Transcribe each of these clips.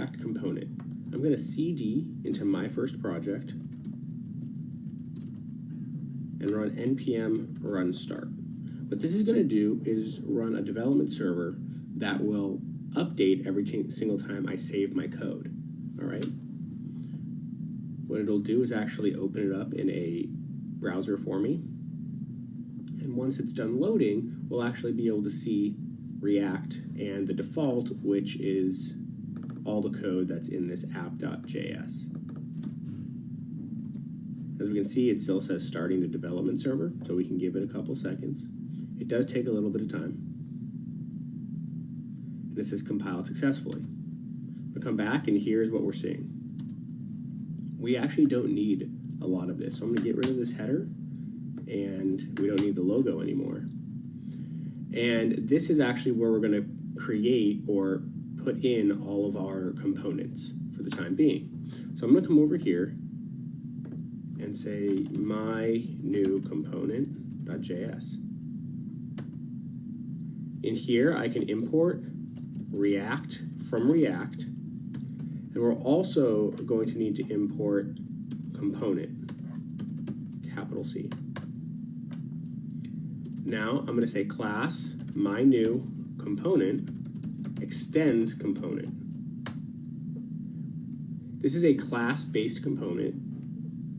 React component. I'm going to cd into my first project and run npm run start. What this is going to do is run a development server that will update every single time I save my code. All right. What it'll do is actually open it up in a browser for me. And once it's done loading, we'll actually be able to see React and the default, which is all the code that's in this app.js. As we can see, it still says starting the development server, so we can give it a couple seconds. It does take a little bit of time. And it says compiled successfully. We'll come back, and here's what we're seeing. We actually don't need a lot of this, so I'm going to get rid of this header, and we don't need the logo anymore. And this is actually where we're going to create or put in all of our components for the time being. So I'm going to come over here and say my new component.js. In here, I can import React from React, and we're also going to need to import component, capital C. Now I'm going to say class my new component extends component. This is a class-based component,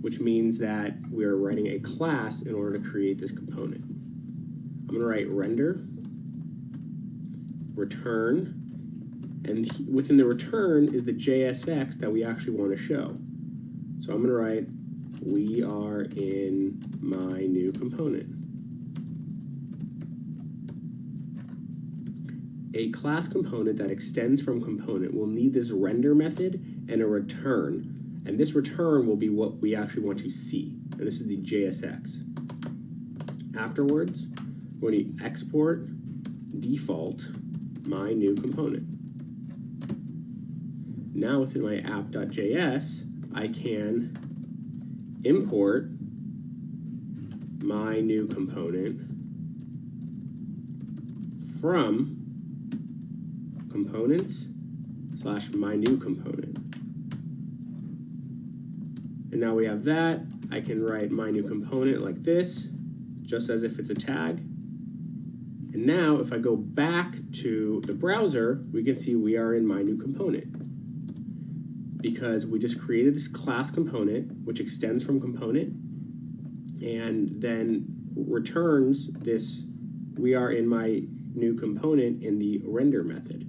which means that we're writing a class in order to create this component. I'm going to write render, return, and within the return is the JSX that we actually want to show. So I'm going to write, we are in my new component. A class component that extends from component will need this render method and a return. And this return will be what we actually want to see. And this is the JSX. Afterwards, we're going to export default my new component. Now within my app.js, I can import my new component from components / my new component. And now we have that. I can write my new component like this, just as if it's a tag. And now if I go back to the browser, we can see we are in my new component, because we just created this class component, which extends from component, and then returns this we are in my new component in the render method.